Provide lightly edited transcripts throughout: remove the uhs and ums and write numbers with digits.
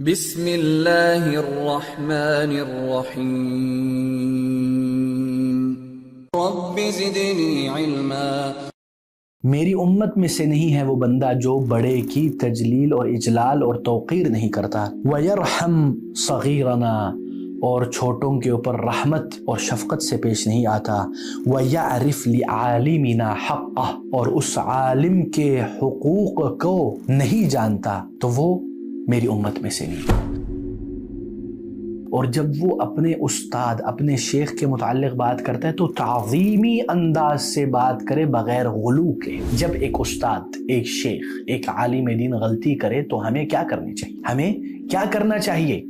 بسم اللہ الرحمن الرحیم رب زدنی علما۔ میری امت میں سے نہیں ہے وہ بندہ جو بڑے کی تجلیل اور اجلال اور توقیر نہیں کرتا، وَيَرْحَمْ صَغِيرَنَا، اور چھوٹوں کے اوپر رحمت اور شفقت سے پیش نہیں آتا، وَيَعْرِفْ لِعَالِمِنَا حَقَّهُ، اور اس عالم کے حقوق کو نہیں جانتا تو وہ میری امت میں سے نہیں۔ اور جب وہ اپنے استاد اپنے شیخ کے متعلق بات کرتا ہے تو تعظیمی انداز سے بات کرے بغیر غلو کے۔ جب ایک استاد، ایک شیخ، ایک عالم دین غلطی کرے تو ہمیں کیا کرنی چاہیے؟ ہمیں کیا کرنا چاہیے؟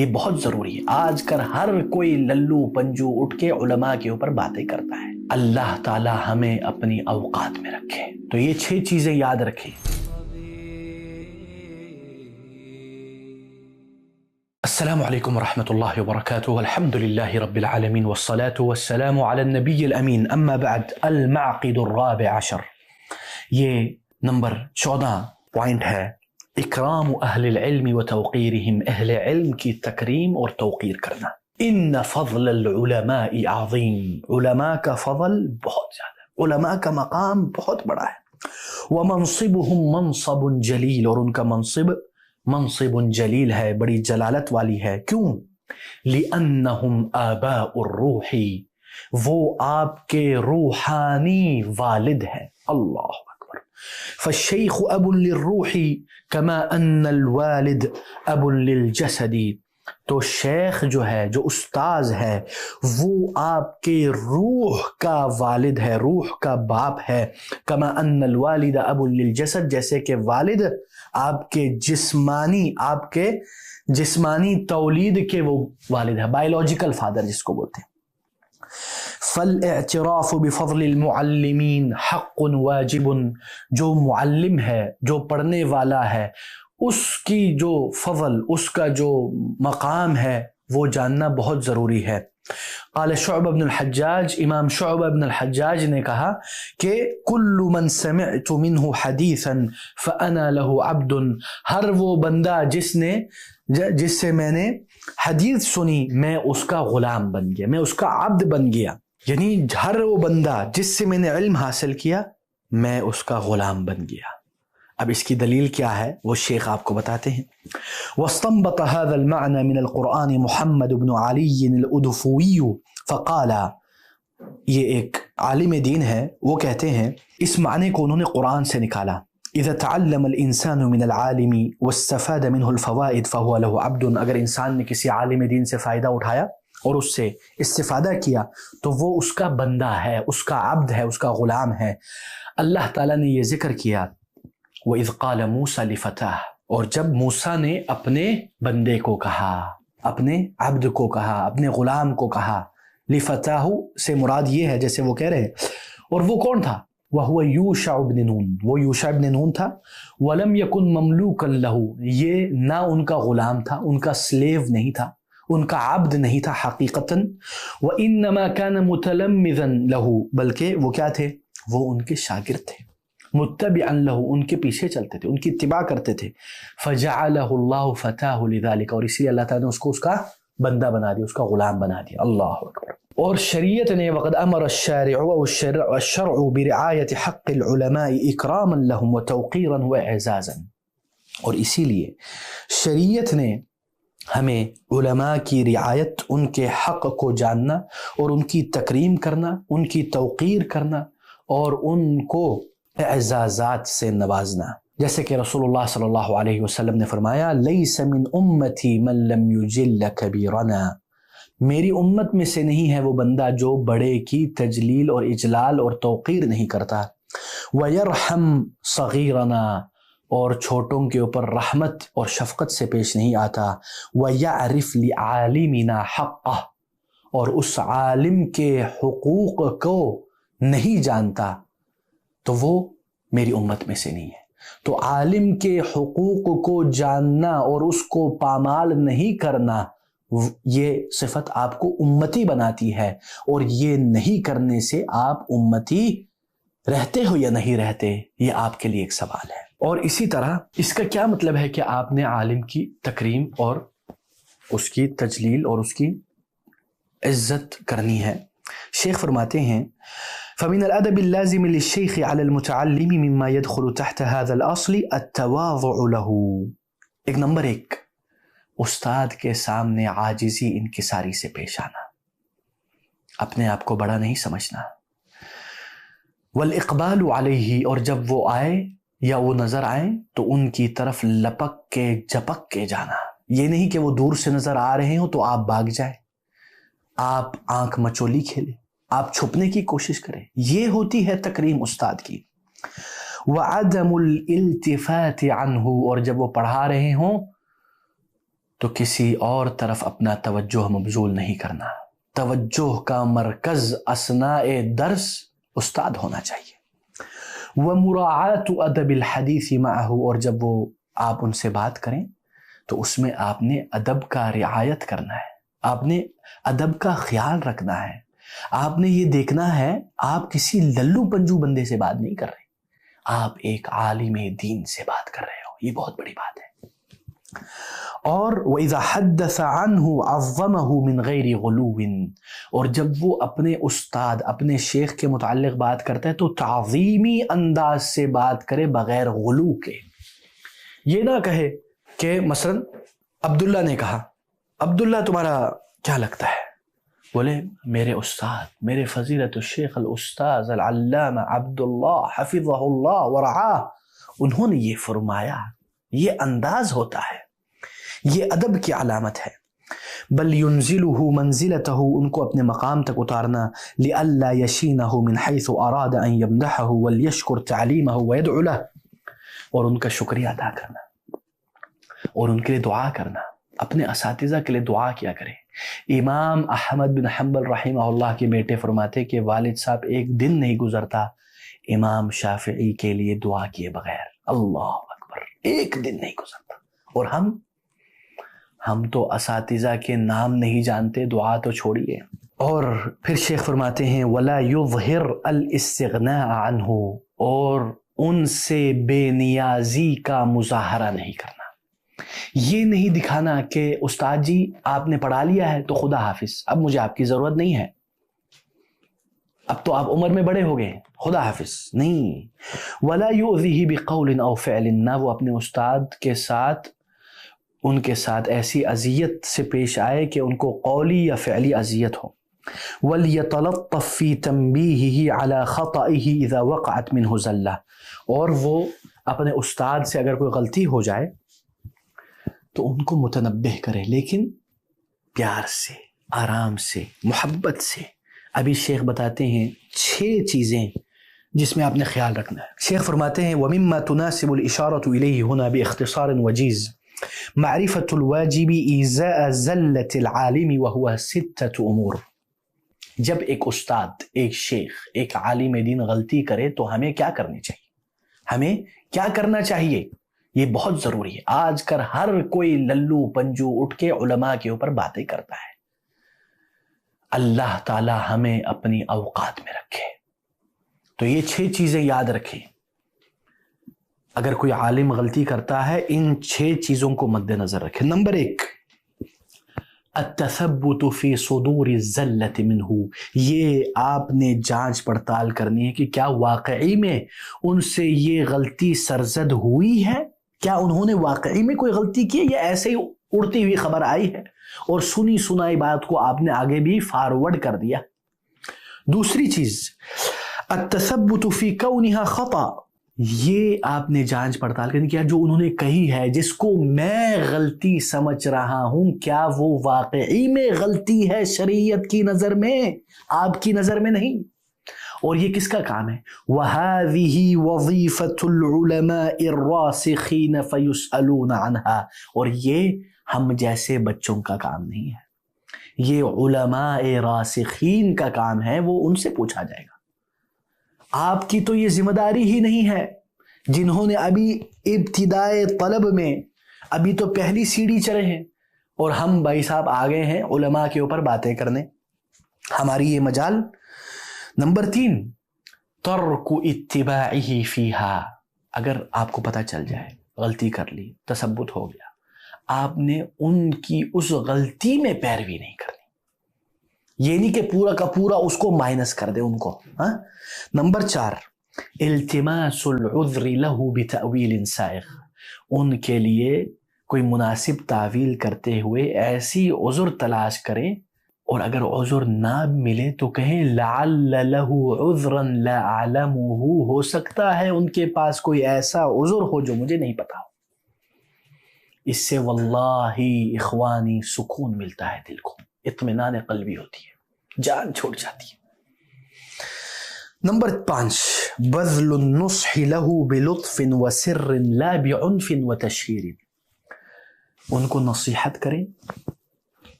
یہ بہت ضروری ہے۔ آج کل ہر کوئی للو پنجو اٹھ کے علماء کے اوپر باتیں کرتا ہے۔ اللہ تعالی ہمیں اپنی اوقات میں رکھے، تو یہ 6 چیزیں یاد رکھیں۔ السلام علیکم ورحمۃ اللہ وبرکاتہ، الحمد للہ رب العالمین والصلاة والسلام علی النبی الامین، اما بعد، المعقد الرابع عشر، یہ نمبر 14 پوائنٹ ہے، اکرام اہل العلم و توقیرہم، اہل علم کی تکریم اور توقیر کرنا۔ ان فضل العلماء عظیم، علماء کا فضل بہت زیادہ، علماء کا مقام بہت بڑا ہے۔ ومنصبہم منصب جلیل، اور ان کا منصب جلیل ہے، بڑی جلالت والی ہے۔ کیوں؟ لِأَنَّهُمْ آبَاءُ الرُّوحِ، وہ آپ کے روحانی والد ہیں۔ اللہ اکبر۔ فالشیخ اب للروح کما ان الوالد اب للجسد، تو شیخ جو ہے، جو استاذ ہے، وہ آپ کے روح کا والد ہے، روح کا باپ ہے۔ کما ان الوالد اب للجسد، جیسے کہ والد آپ کے جسمانی تولید کے وہ والد ہے، بائیولوجیکل فادر جس کو بولتے ہیں۔ فالاعتراف بفضل المعلمین حق واجب، جو معلم ہے، جو پڑھنے والا ہے، اس کی جو فضل، اس کا جو مقام ہے، وہ جاننا بہت ضروری ہے۔ قال شعبہ بن الحجاج، امام شعبہ بن الحجاج نے کہا کہ کل من سمعت منہ حدیثا فانا له عبد، ہر وہ بندہ جس سے میں نے حدیث سنی، میں اس کا غلام بن گیا، میں اس کا عبد بن گیا۔ یعنی ہر وہ بندہ جس سے میں نے علم حاصل کیا، میں اس کا غلام بن گیا۔ اب اس کی دلیل کیا ہے وہ شیخ آپ کو بتاتے ہیں۔ واستنبط هذا المعنى من القرآن محمد بن علی الادفوی فقال، یہ ایک عالم دین ہے، وہ کہتے ہیں اس معنی کو انہوں نے قرآن سے نکالا۔ اذا تعلم الانسان من العالم واستفاد منه الفوائد فهو له عبد، اگر انسان نے کسی عالم دین سے فائدہ اٹھایا اور اس سے استفادہ کیا تو وہ اس کا بندہ ہے، اس کا عبد ہے، اس کا غلام ہے۔ اللہ تعالیٰ نے یہ ذکر کیا، وَإِذْ قَالَ مُوسَى لِفَتَاهُ، اور جب موسیٰ نے اپنے بندے کو کہا، اپنے عبد کو کہا، اپنے غلام کو کہا۔ لِفَتَاهُ سے مراد یہ ہے جیسے وہ کہہ رہے ہیں، اور وہ کون تھا؟ وَهُوَ يُوشَعُ بْنُ نُون، وہ یوشع بن نون تھا۔ وَلَمْ يَكُنْ مَمْلُوكًا لَهُ، یہ نہ ان کا غلام تھا، ان کا سلیو نہیں تھا، ان کا عبد نہیں تھا حقیقتاً۔ وَإِنَّمَا كَانَ مُتَلَمِّذًا لَهُ، بلکہ وہ کیا تھے؟ وہ ان کے شاگرد تھے، متبعا له، ان کے پیچھے چلتے تھے، ان کی اتباع کرتے تھے۔ فجعله الله فتاه لذلك، اور اسی اللہ تعالیٰ نے اس کو اس کا بندہ بنا دیا، اس کا غلام بنا دیا۔ اللہ اکبر۔ اور شریعت نے وقد امر الشارع والشرع برعایت حق العلماء اکراما لهم وتوقیرا واعزازا، اور اسی لیے شریعت نے ہمیں علماء کی رعایت، ان کے حق کو جاننا اور ان کی تکریم کرنا، ان کی توقیر کرنا اور ان کو اعزازات سے نوازنا، جیسے کہ رسول اللہ صلی اللہ علیہ وسلم نے فرمایا، لیس من امتی من لم یجل کبیرنا، میری امت میں سے نہیں ہے وہ بندہ جو بڑے کی تجلیل اور اجلال اور توقیر نہیں کرتا۔ ویرحم صغیرنا، اور چھوٹوں کے اوپر رحمت اور شفقت سے پیش نہیں آتا۔ ویعرف لعالمنا حقہ، اور اس عالم کے حقوق کو نہیں جانتا تو وہ میری امت میں سے نہیں ہے۔ تو عالم کے حقوق کو جاننا اور اس کو پامال نہیں کرنا، یہ صفت آپ کو امتی بناتی ہے، اور یہ نہیں کرنے سے آپ امتی رہتے ہو یا نہیں رہتے، یہ آپ کے لیے ایک سوال ہے۔ اور اسی طرح اس کا کیا مطلب ہے کہ آپ نے عالم کی تکریم اور اس کی تجلیل اور اس کی عزت کرنی ہے. شیخ فرماتے ہیں فمن الادب اللازم للشيخ على المتعلم مما يدخل تحت هذا الاصل التواضع له. ایک نمبر 1، استاد کے سامنے عاجزی انکساری سے پیش آنا، اپنے آپ کو بڑا نہیں سمجھنا. والاقبال علیہ، اور جب وہ آئے یا وہ نظر آئیں تو ان کی طرف لپک کے جپک کے جانا. یہ نہیں کہ وہ دور سے نظر آ رہے ہوں تو آپ بھاگ جائیں، آپ آنکھ مچولی کھیلیں، آپ چھپنے کی کوشش کریں. یہ ہوتی ہے تکریم استاد کی. وعدم الالتفات عنہ، اور جب وہ پڑھا رہے ہوں تو کسی اور طرف اپنا توجہ مبذول نہیں کرنا. توجہ کا مرکز اثناء درس استاد ہونا چاہیے. ومراعاة ادب الحدیث معه، اور جب وہ آپ ان سے بات کریں تو اس میں آپ نے ادب کا رعایت کرنا ہے، آپ نے ادب کا خیال رکھنا ہے. آپ نے یہ دیکھنا ہے آپ کسی للو پنجو بندے سے بات نہیں کر رہے، آپ ایک عالم دین سے بات کر رہے ہو. یہ بہت بڑی بات ہے. اور وَإِذَا حَدَّثَ عَنْهُ عَظَّمَهُ مِنْ غَيْرِ غُلُوٍ، اور جب وہ اپنے استاد اپنے شیخ کے متعلق بات کرتا ہے تو تعظیمی انداز سے بات کرے بغیر غلو کے. یہ نہ کہے کہ مثلا عبداللہ نے کہا عبداللہ تمہارا کیا لگتا ہے؟ بولے میرے استاد، میرے فضیلت الشیخ الاستاذ العلامہ عبداللہ حفظہ اللہ ورعاہ، انہوں نے یہ فرمایا. یہ انداز ہوتا ہے، یہ ادب کی علامت ہے. بل ينزله منزلته، ان کو اپنے مقام تک اتارنا. لئلا يشينه من حيث اراد ان يمدحه وليشكر تعليمه ويدعو له، اور ان کا شکریہ ادا کرنا اور ان کے لیے دعا کرنا. اپنے اساتذہ کے لیے دعا کیا کریں. امام احمد بن حنبل رحمہ اللہ کے بیٹے فرماتے کہ والد صاحب ایک دن نہیں گزرتا امام شافعی کے لیے دعا کیے بغیر. اللہ اکبر، ایک دن نہیں گزرتا. اور ہم تو اساتذہ کے نام نہیں جانتے، دعا تو چھوڑیے. اور پھر شیخ فرماتے ہیں وَلَا يُظْهِرْ الْإِسْتِغْنَاءَ عَنْهُ، اور ان سے بے نیازی کا مظاہرہ نہیں کرنا. یہ نہیں دکھانا کہ استاد جی آپ نے پڑھا لیا ہے تو خدا حافظ، اب مجھے آپ کی ضرورت نہیں ہے، اب تو آپ عمر میں بڑے ہو گئے، خدا حافظ. نہیں. وَلَا يُؤْذِهِ بِقَوْلٍ أَوْ فِعْلٍ، نہ وہ اپنے استاد کے ساتھ ان کے ساتھ ایسی اذیت سے پیش آئے کہ ان کو قولی یا فعلی اذیت ہو. وَلْيَتَلَطَّفْ فِي تَنْبِيهِهِ عَلَى خَطَئِهِ إِذَا وَقَعَتْ مِنْهُ زَلَّةٌ، اور وہ اپنے استاد سے اگر کوئی غلطی ہو جائے تو ان کو متنبہ کرے، لیکن پیار سے، آرام سے، محبت سے. ابھی شیخ بتاتے ہیں 6 چیزیں جس میں آپ نے خیال رکھنا ہے. شیخ فرماتے ہیں وَمِمَّا تُنَاسِبُ الْإِشَارَةُ إِلَيْهِ هُنَا بِاخْتِصَارٍ وَجِيزٍ معرفة الواجب إيذاء زلة العالم وهو 6 أمور. جب ایک استاد، ایک شیخ، ایک عالم دین غلطی کرے تو ہمیں کیا کرنی چاہیے، ہمیں کیا کرنا چاہیے، یہ بہت ضروری ہے. آج کل ہر کوئی للو پنجو اٹھ کے علماء کے اوپر باتیں کرتا ہے. اللہ تعالی ہمیں اپنی اوقات میں رکھے. تو یہ 6 چیزیں یاد رکھیں. اگر کوئی عالم غلطی کرتا ہے ان 6 چیزوں کو مد نظر رکھیں. نمبر 1، التثبت فی صدور الزلة منہ، یہ آپ نے جانچ پڑتال کرنی ہے کہ کیا واقعی میں ان سے یہ غلطی سرزد ہوئی ہے، کیا انہوں نے واقعی میں کوئی غلطی کی ہے یا ایسے ہی اڑتی ہوئی خبر آئی ہے اور سنی سنائی بات کو آپ نے آگے بھی فارورڈ کر دیا. دوسری چیز التثبت فی کونہا خطأ، یہ آپ نے جانچ پڑتال کرنی کیا جو انہوں نے کہی ہے جس کو میں غلطی سمجھ رہا ہوں کیا وہ واقعی میں غلطی ہے شریعت کی نظر میں، آپ کی نظر میں نہیں. اور یہ کس کا کام ہے؟ وَهَذِهِ وَظِيفَةُ الْعُلَمَاءِ الرَّاسِخِينَ فَيُسْأَلُونَ عَنْهَا، اور یہ ہم جیسے بچوں کا کام نہیں ہے، یہ علماء راسخین کا کام ہے، وہ ان سے پوچھا جائے گا. آپ کی تو یہ ذمہ داری ہی نہیں ہے، جنہوں نے ابھی ابتدائے طلب میں ابھی تو پہلی سیڑھی چڑھے ہیں اور ہم بھائی صاحب آگے ہیں علماء کے اوپر باتیں کرنے، ہماری یہ مجال. نمبر 3، ترک اتباعہ فیہا، اگر آپ کو پتہ چل جائے غلطی کر لی، تثبت ہو گیا، آپ نے ان کی اس غلطی میں پیروی نہیں کرنی، یہ نہیں کہ پورا کا پورا اس کو مائنس کر دے ان کو. نمبر 4، التماس العذر له بتأویل سائغ، ان کے لیے کوئی مناسب تعویل کرتے ہوئے ایسی عذر تلاش کریں، اور اگر عذر نہ ملے تو کہیں لعل له عذرا لا اعلمه، ہو سکتا ہے ان کے پاس کوئی ایسا عذر ہو جو مجھے نہیں پتا ہو. اس سے واللہ اخوانی سکون ملتا ہے، دل کو اطمینان قلبی ہوتی ہے، جان چھوڑ جاتی ہے. نمبر 5، بذل النصح له بلطف وسر لا بعنف وتشہیر، ان کو نصیحت کریں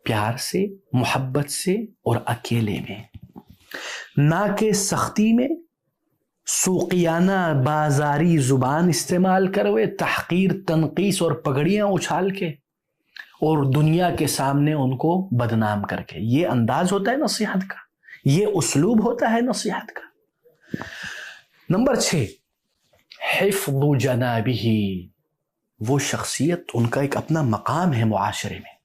پیار سے، محبت سے اور اکیلے میں، نہ کہ سختی میں، سوقیانہ بازاری زبان استعمال کروے، تحقیر، تنقیص اور پگڑیاں اچھال کے، اور دنیا کے سامنے ان کو بدنام کر کے. یہ انداز ہوتا ہے نصیحت کا، یہ اسلوب ہوتا ہے نصیحت کا. نمبر 6، حفظ جنابہ، وہ شخصیت، ان کا ایک اپنا مقام ہے معاشرے میں.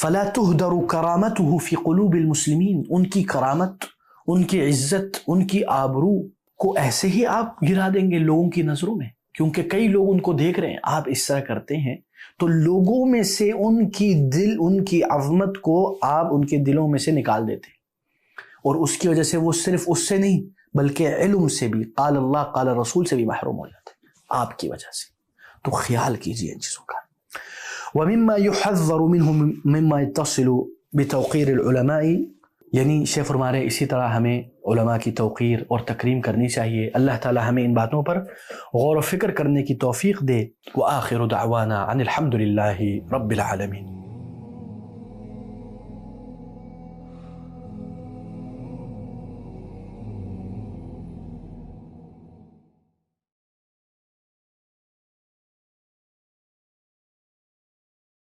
فلا تہدر کرامتہ فی قلوب المسلمین، ان کی کرامت، ان کی عزت، ان کی آبرو کو ایسے ہی آپ گرا دیں گے لوگوں کی نظروں میں، کیونکہ کئی لوگ ان کو دیکھ رہے ہیں آپ اس طرح کرتے ہیں، تو لوگوں میں سے ان کی عظمت کو آپ ان کے دلوں میں سے نکال دیتے ہیں، اور اس کی وجہ سے وہ صرف اس سے نہیں بلکہ علم سے بھی، قال اللہ قال رسول سے بھی محروم ہو جاتے ہیں آپ کی وجہ سے. تو خیال کیجئے ان چیزوں کا. ومما يحذر منه مما يتصل بتوقير العلماء، یعنی شیخ فرما رہے اسی طرح ہمیں علماء کی توقیر اور تکریم کرنی چاہیے. اللہ تعالی ہمیں ان باتوں پر غور و فکر کرنے کی توفیق دے. وآخر دعوانا ان الحمد للہ رب العالمین.